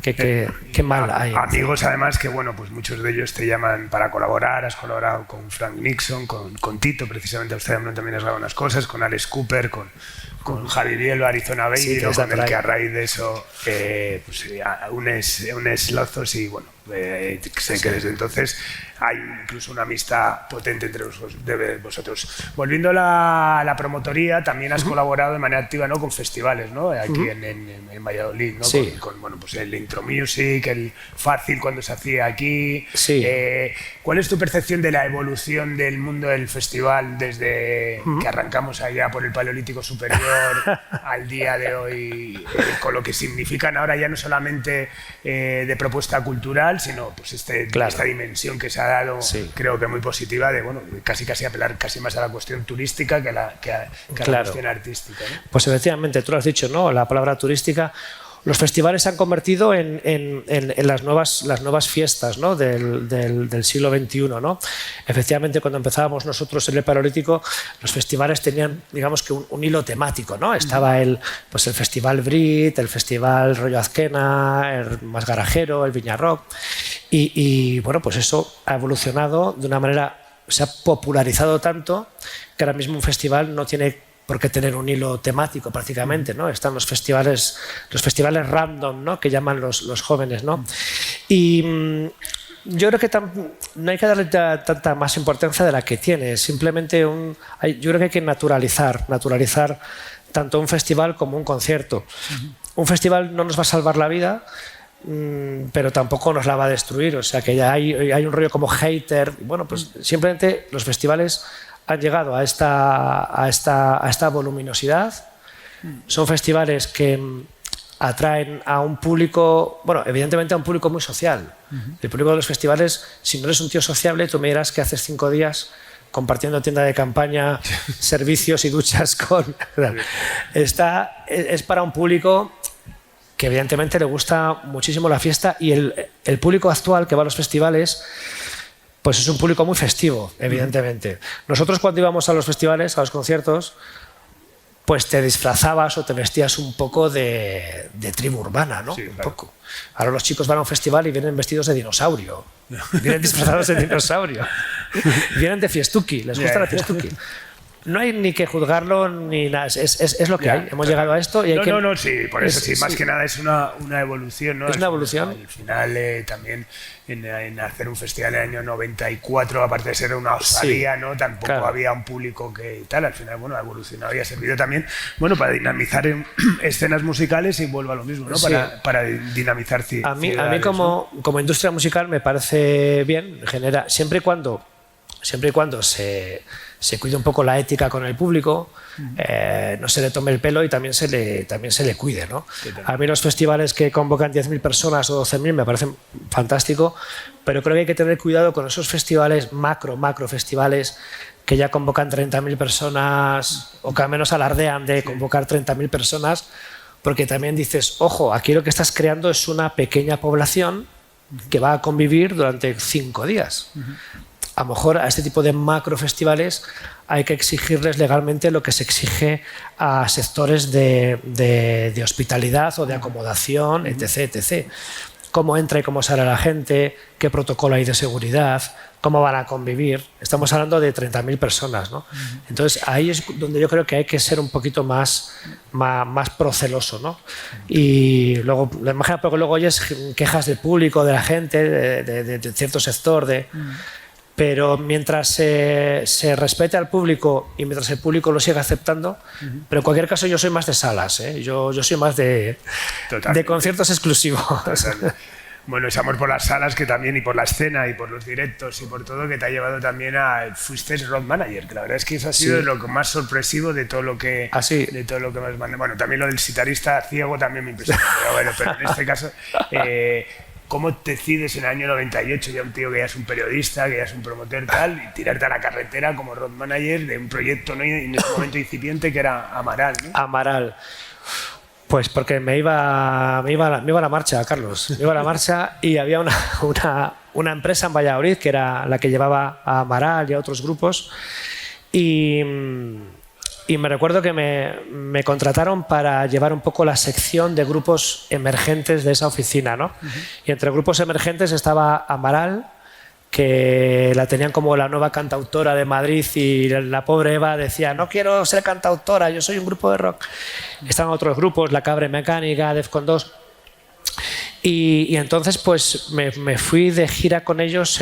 Qué mal hay. Amigos, además, que bueno, pues muchos de ellos te llaman para colaborar. Has colaborado con Frank Nixon, con Tito, precisamente usted también has grabado unas cosas, con Alex Cooper, con Javi Bielo, Arizona Baby, sí, con el que a raíz de eso unes lazos y bueno, sé que desde entonces hay incluso una amistad potente entre vosotros. Volviendo a la promotoría, también has colaborado de manera activa, ¿no?, con festivales, ¿no?, aquí en Valladolid, ¿no? Sí. Con bueno, pues el Intro Music, el Fácil cuando se hacía aquí. Sí. ¿Cuál es tu percepción de la evolución del mundo del festival desde que arrancamos allá por el Paleolítico Superior al día de hoy, con lo que significan ahora ya no solamente de propuesta cultural, sino pues esta dimensión que se ha dado, sí, creo que muy positiva, de bueno, casi apelar casi más a la cuestión turística que a la cuestión artística, ¿no? Pues efectivamente, tú lo has dicho, ¿no?, la palabra turística. Los festivales se han convertido en las nuevas fiestas, ¿no?, del siglo XXI, ¿no? Efectivamente, cuando empezábamos nosotros en el Paleolítico, los festivales tenían, digamos que un hilo temático, ¿no? Estaba el Festival Brit, el Festival Rollo Azquena, el más garajero, el Viña Rock, y bueno, pues eso ha evolucionado de una manera, se ha popularizado tanto que ahora mismo un festival no tiene por qué tener un hilo temático prácticamente, ¿no? Están los festivales random, ¿no?, que llaman los jóvenes, ¿no? Y yo creo que no hay que darle tanta más importancia de la que tiene. Simplemente yo creo que hay que naturalizar tanto un festival como un concierto. Un festival no nos va a salvar la vida, pero tampoco nos la va a destruir. O sea que ya hay un rollo como hater. Bueno, pues simplemente los festivales han llegado a esta voluminosidad. Son festivales que atraen a un público, bueno, evidentemente a un público muy social. El público de los festivales, si no eres un tío sociable, tú me dirás que haces 5 días compartiendo tienda de campaña, servicios y duchas es para un público que evidentemente le gusta muchísimo la fiesta, y el público actual que va a los festivales pues es un público muy festivo, evidentemente. Nosotros cuando íbamos a los festivales, a los conciertos, pues te disfrazabas o te vestías un poco de tribu urbana, ¿no? Sí, un claro. poco. Ahora los chicos van a un festival y vienen vestidos de dinosaurio. Vienen disfrazados de dinosaurio. Vienen de fiestuki, les gusta la fiestuki. No hay ni que juzgarlo ni nada, es lo que hay. Hemos llegado a esto y hay que... Sí, por eso sí, más que nada es una evolución, ¿no? Es una evolución. Al final también en hacer un festival en el año 94, aparte de ser una osadía, ¿no? Tampoco había un público que tal, al final, bueno, ha evolucionado y ha servido también, bueno, para dinamizar escenas musicales y vuelvo a lo mismo, ¿no? Para dinamizar a mí ¿no? como industria musical me parece bien, genera, siempre y cuando se cuide un poco la ética con el público, no se le tome el pelo y también se le cuide, ¿no? A mí los festivales que convocan 10.000 personas o 12.000 me parecen fantástico, pero creo que hay que tener cuidado con esos festivales macro festivales que ya convocan 30.000 personas o que al menos alardean de convocar 30.000 personas, porque también dices, ojo, aquí lo que estás creando es una pequeña población que va a convivir durante 5 días. A lo mejor a este tipo de macro festivales hay que exigirles legalmente lo que se exige a sectores de hospitalidad o de acomodación, etc. Cómo entra y cómo sale la gente, qué protocolo hay de seguridad, cómo van a convivir. Estamos hablando de 30.000 personas, ¿no? Entonces ahí es donde yo creo que hay que ser un poquito más proceloso, ¿no? Y luego, la imagen, porque luego oyes quejas del público, de la gente, de cierto sector, pero mientras se respete al público y mientras el público lo siga aceptando, pero en cualquier caso yo soy más de salas, ¿eh? Yo soy más de conciertos exclusivos. Bueno, ese amor por las salas que también, y por la escena, y por los directos, y por todo, que te ha llevado también fuiste road manager, que la verdad es que eso ha sido lo más sorpresivo de todo lo que de todo lo que me has mandado. Bueno, también lo del sitarista ciego también me impresionó, pero en este caso... ¿Cómo te decides en el año 98, ya un tío que ya es un periodista, que ya es un promotor tal, y tirarte a la carretera como road manager de un proyecto, ¿no? En ese momento incipiente que era Amaral, ¿no? Amaral. Pues porque me iba a la marcha, Carlos. Me iba a la marcha y había una empresa en Valladolid que era la que llevaba a Amaral y a otros grupos. Y me recuerdo que me contrataron para llevar un poco la sección de grupos emergentes de esa oficina, ¿no? Y entre grupos emergentes estaba Amaral, que la tenían como la nueva cantautora de Madrid, y la pobre Eva decía, no quiero ser cantautora, yo soy un grupo de rock. Estaban otros grupos, La Cabra Mecánica, Defcon 2. Y entonces pues me fui de gira con ellos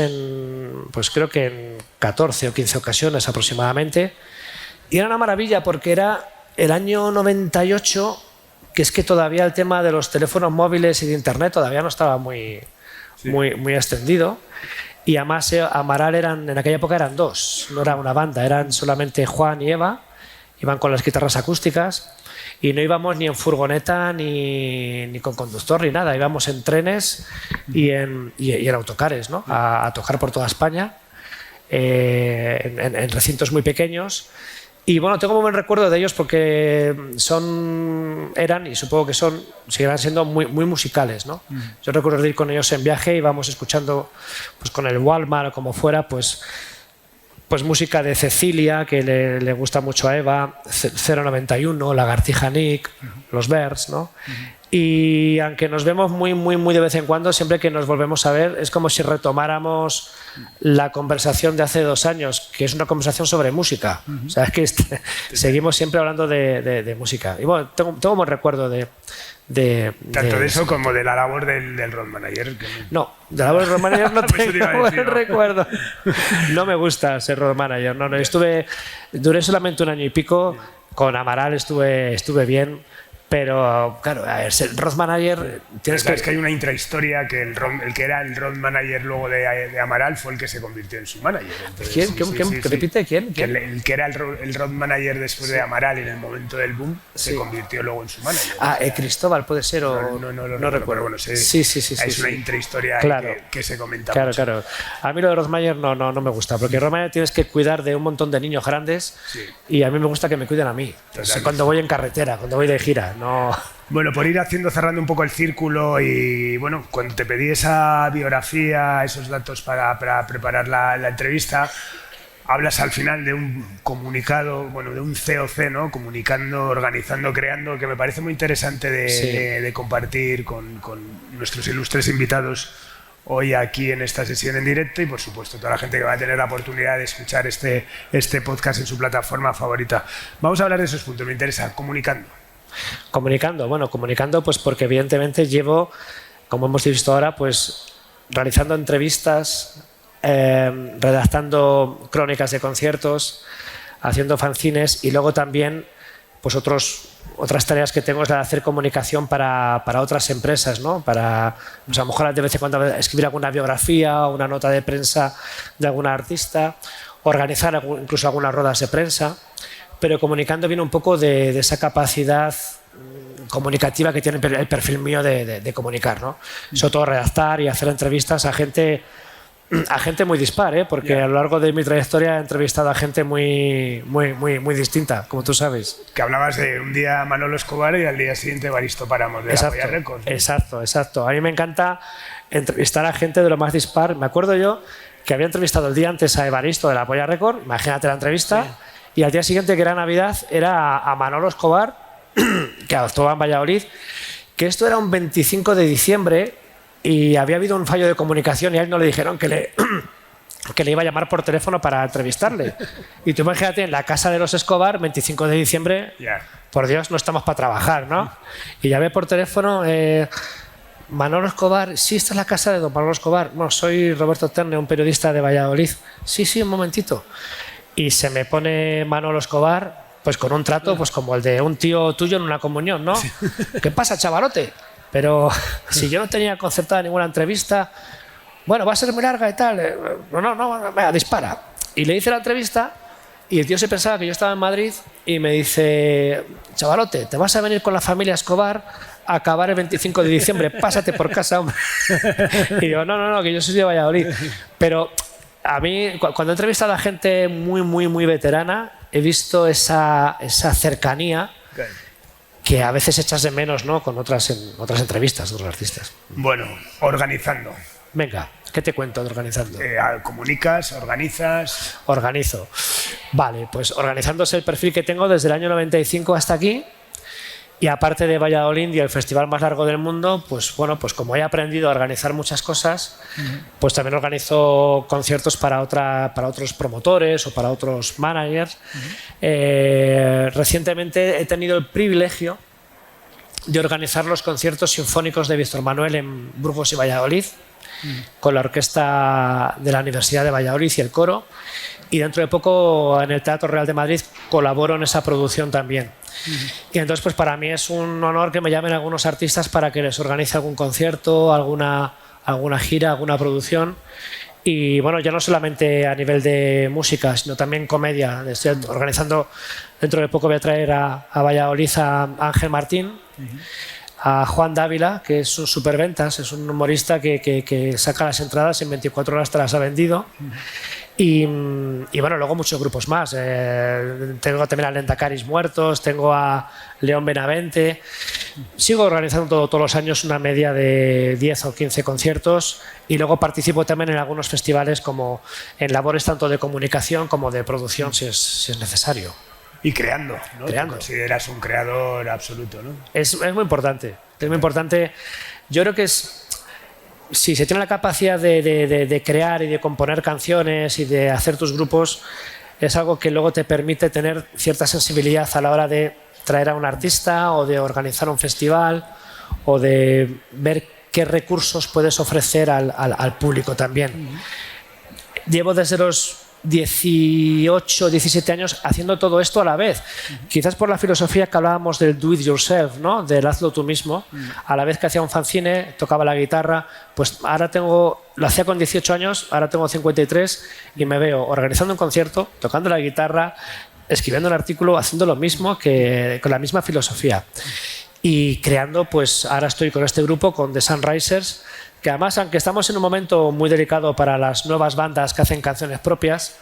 pues creo que en 14 o 15 ocasiones aproximadamente. Y era una maravilla porque era el año 98, que es que todavía el tema de los teléfonos móviles y de internet todavía no estaba muy extendido. Y además Amaral en aquella época eran dos, no era una banda, eran solamente Juan y Eva, iban con las guitarras acústicas y no íbamos ni en furgoneta ni con conductor ni nada, íbamos en trenes y en autocares, ¿no? A tocar por toda España, en recintos muy pequeños. Y bueno, tengo un buen recuerdo de ellos porque eran y supongo que seguirán siendo muy musicales, ¿no? Yo recuerdo de ir con ellos en viaje y íbamos escuchando pues con el Walmart o como fuera, pues música de Cecilia, que le gusta mucho a Eva, 091, Lagartija Nick, Los Birds, ¿no? Y aunque nos vemos muy de vez en cuando, siempre que nos volvemos a ver es como si retomáramos la conversación de hace 2 años, que es una conversación sobre música. O sea, es que seguimos siempre hablando de música. Y bueno, tengo un buen recuerdo tanto de eso como de la labor del road manager. No, de la labor del road manager no tengo buen recuerdo. No me gusta ser road manager. No, duré solamente 1 año y pico. Con Amaral estuve bien. Pero, claro, a ver, ser road manager tienes que... Es que hay una intrahistoria que el que era el road manager luego de Amaral fue el que se convirtió en su manager. Entonces, ¿Quién? ¿Repite? ¿Quién? Que el que era el road manager después de Amaral en el momento del boom se convirtió luego en su manager. Cristóbal puede ser o... No recuerdo. Bueno, sí. Es una intrahistoria que se comenta mucho. Claro. A mí lo de road manager no me gusta, porque road manager tienes que cuidar de un montón de niños grandes y a mí me gusta que me cuiden a mí. Cuando voy en carretera, cuando voy de gira. No. Bueno, por ir cerrando un poco el círculo, y bueno, cuando te pedí esa biografía, esos datos para preparar la entrevista, hablas al final de un comunicado, bueno, de un COC, ¿no? Comunicando, organizando, creando, que me parece muy interesante de compartir con nuestros ilustres invitados hoy aquí en esta sesión en directo y, por supuesto, toda la gente que va a tener la oportunidad de escuchar este podcast en su plataforma favorita. Vamos a hablar de esos puntos, me interesa, comunicando. Bueno, comunicando pues porque evidentemente llevo, como hemos visto ahora, pues realizando entrevistas, redactando crónicas de conciertos, haciendo fanzines y luego también pues otras tareas que tengo es la de hacer comunicación para otras empresas, ¿no? Para, pues a lo mejor de vez en cuando escribir alguna biografía o una nota de prensa de algún artista, organizar incluso algunas ruedas de prensa, pero comunicando viene un poco de esa capacidad comunicativa que tiene el perfil mío de comunicar, ¿no? Sobre todo redactar y hacer entrevistas a gente muy dispar, porque a lo largo de mi trayectoria he entrevistado a gente muy distinta, como tú sabes. Que hablabas de un día Manolo Escobar y al día siguiente Evaristo Páramos de La Polla Records. Exacto. A mí me encanta entrevistar a gente de lo más dispar. Me acuerdo yo que había entrevistado el día antes a Evaristo de La Polla Records, imagínate la entrevista, y al día siguiente, que era Navidad, era a Manolo Escobar, que actuaba en Valladolid, que esto era un 25 de diciembre y había habido un fallo de comunicación y a él no le dijeron que le iba a llamar por teléfono para entrevistarle. Y tú imagínate, en la casa de los Escobar, 25 de diciembre, por Dios, no estamos para trabajar, ¿no? Y llamé por teléfono, Manolo Escobar, sí, esta es la casa de don Manolo Escobar. No, soy Roberto Terne, un periodista de Valladolid. Sí, un momentito. Y se me pone Manolo Escobar, pues con un trato pues como el de un tío tuyo en una comunión, ¿no? ¿Qué pasa, chavalote? Pero si yo no tenía concertada ninguna entrevista, bueno, va a ser muy larga y tal. No, venga, dispara. Y le hice la entrevista y el tío se pensaba que yo estaba en Madrid y me dice, chavalote, te vas a venir con la familia Escobar a acabar el 25 de diciembre, pásate por casa, hombre. Y digo, no, que yo soy de Valladolid. Pero a mí, cuando he entrevistado a gente muy veterana, he visto esa cercanía que a veces echas de menos, ¿no? Con otras entrevistas de otros artistas. Bueno, organizando. Venga, ¿qué te cuento de organizando? ¿Comunicas? ¿Organizas? Organizo. Vale, pues organizando es el perfil que tengo desde el año 95 hasta aquí. Y aparte de Valladolid y el festival más largo del mundo, pues bueno, pues como he aprendido a organizar muchas cosas, pues también organizo conciertos para otros promotores o para otros managers. Recientemente he tenido el privilegio de organizar los conciertos sinfónicos de Víctor Manuel en Burgos y Valladolid, con la orquesta de la Universidad de Valladolid y el coro. Y dentro de poco en el Teatro Real de Madrid colaboro en esa producción también. Y entonces pues para mí es un honor que me llamen algunos artistas para que les organice algún concierto, alguna gira, alguna producción. Y bueno, ya no solamente a nivel de música, sino también comedia. Estoy organizando, dentro de poco voy a traer a Valladolid a Ángel Martín, a Juan Dávila, que es un superventas, es un humorista que saca las entradas en 24 horas, te las ha vendido. Y bueno, luego muchos grupos más. Tengo también a Lendacaris Muertos, tengo a León Benavente. Sigo organizando todos los años una media de 10 o 15 conciertos y luego participo también en algunos festivales como en labores tanto de comunicación como de producción si es necesario. Y creando, ¿no? Creando. Te consideras un creador absoluto, ¿no? Es muy importante. Es muy importante. Yo creo que si se tiene la capacidad de crear y de componer canciones y de hacer tus grupos, es algo que luego te permite tener cierta sensibilidad a la hora de traer a un artista o de organizar un festival o de ver qué recursos puedes ofrecer al público también. Llevo desde los 18, 17 años haciendo todo esto a la vez. Quizás por la filosofía que hablábamos del do it yourself, ¿no? Del hazlo tú mismo. A la vez que hacía un fanzine, tocaba la guitarra, pues ahora lo hacía con 18 años, ahora tengo 53 y me veo organizando un concierto, tocando la guitarra, escribiendo un artículo, haciendo lo mismo, con la misma filosofía. Y creando, pues ahora estoy con este grupo, con The Sunrisers, que además, aunque estamos en un momento muy delicado para las nuevas bandas que hacen canciones propias,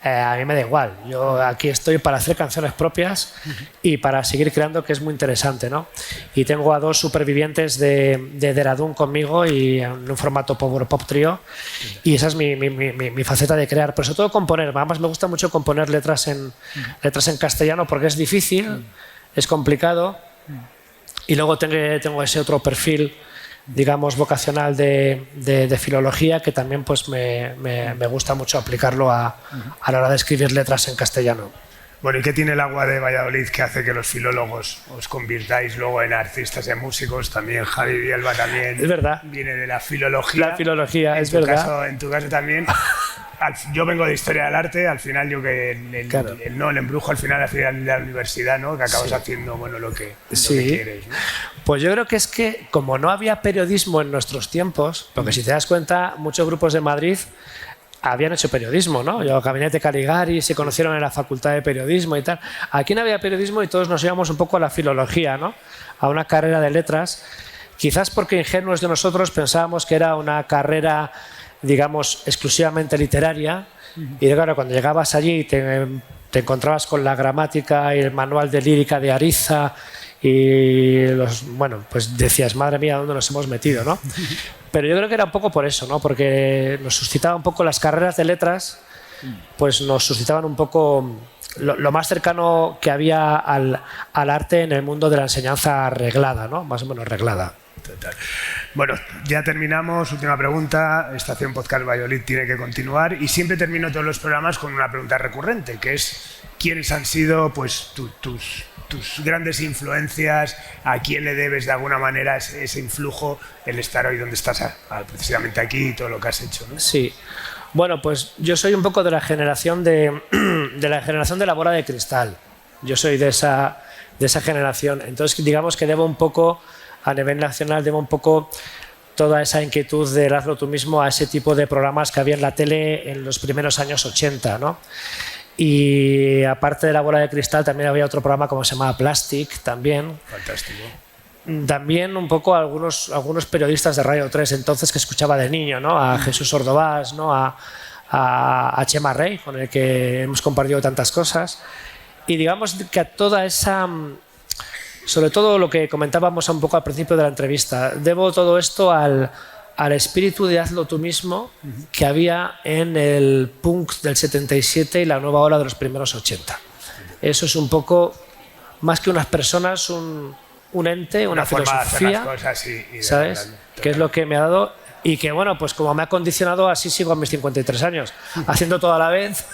a mí me da igual. Yo aquí estoy para hacer canciones propias y para seguir creando, que es muy interesante, ¿no? Y tengo a 2 supervivientes de Deradún conmigo y en un formato Power Pop Trio, y esa es mi faceta de crear, pero sobre todo componer. Además me gusta mucho componer letras en castellano porque es difícil, es complicado, y luego tengo ese otro perfil, digamos, vocacional de filología, que también pues me gusta mucho aplicarlo a la hora de escribir letras en castellano. Bueno, ¿y qué tiene el agua de Valladolid que hace que los filólogos os convirtáis luego en artistas, en músicos? También Javi Bielba también es verdad. Viene de la filología. La filología, es verdad. En tu caso también. Yo vengo de Historia del Arte, al final yo que el embrujo al final de la universidad, ¿no? Que acabas haciendo lo que quieres, ¿no? Pues yo creo que es que como no había periodismo en nuestros tiempos, porque si te das cuenta, muchos grupos de Madrid habían hecho periodismo, ¿no? Yo, Gabinete Caligari, se conocieron en la Facultad de Periodismo y tal. Aquí no había periodismo y todos nos íbamos un poco a la filología, ¿no? A una carrera de letras, quizás porque ingenuos de nosotros pensábamos que era una carrera, digamos, exclusivamente literaria, y claro, cuando llegabas allí te encontrabas con la gramática y el manual de lírica de Ariza y pues decías, madre mía, ¿dónde nos hemos metido, no? Pero yo creo que era un poco por eso, ¿no? Porque nos suscitaba un poco las carreras de letras, pues nos suscitaban un poco lo más cercano que había al arte en el mundo de la enseñanza reglada, ¿no? Más o menos reglada. Total. Bueno, ya terminamos. Última pregunta. Estación Podcast Valladolid tiene que continuar y siempre termino todos los programas con una pregunta recurrente, que es ¿quiénes han sido pues tus grandes influencias? ¿A quién le debes de alguna manera ese influjo, el estar hoy donde estás precisamente aquí y todo lo que has hecho, ¿no? Sí. Bueno, pues yo soy un poco de la generación de la bola de cristal. Yo soy de esa generación. Entonces, digamos que debo un poco, a nivel nacional, toda esa inquietud de hazlo tú mismo a ese tipo de programas que había en la tele en los primeros años 80, ¿no? Y aparte de la bola de cristal también había otro programa como se llamaba Plastic también. Fantástico. También un poco algunos periodistas de Radio 3 entonces que escuchaba de niño, ¿no? A Jesús Ordovás, ¿no? A Chema Rey, con el que hemos compartido tantas cosas. Y digamos que a toda esa... Sobre todo lo que comentábamos un poco al principio de la entrevista, debo todo esto al espíritu de hazlo tú mismo que había en el punk del 77 y la nueva ola de los primeros 80. Eso es un poco, más que unas personas, un ente, una filosofía, ¿sabes? Que es lo que me ha dado y que, bueno, pues como me ha condicionado, así sigo a mis 53 años, haciendo todo a la vez.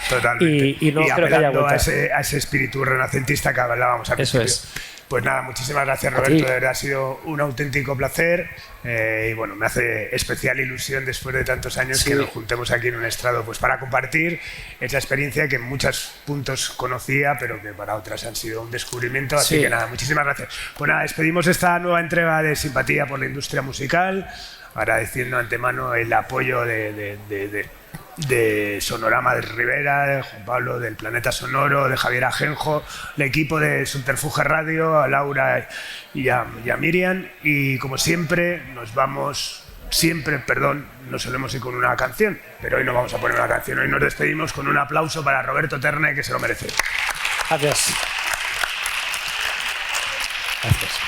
Totalmente. Y no creo que haya vuelta. A ese espíritu renacentista que hablábamos al principio. Eso es. Pues nada, muchísimas gracias, Roberto. De verdad ha sido un auténtico placer. Y bueno, me hace especial ilusión después de tantos años que nos juntemos aquí en un estrado pues para compartir esa experiencia que en muchos puntos conocía, pero que para otras han sido un descubrimiento. Así que nada, muchísimas gracias. Pues nada, despedimos esta nueva entrega de Simpatía por la Industria Musical, agradeciendo de antemano el apoyo de Sonorama de Rivera, de Juan Pablo del Planeta Sonoro, de Javier Ajenjo, el equipo de Subterfuge Radio, a Laura y a Miriam. Y como siempre, nos solemos ir con una canción, pero hoy no vamos a poner una canción, hoy nos despedimos con un aplauso para Roberto Terne, que se lo merece. Gracias. Gracias.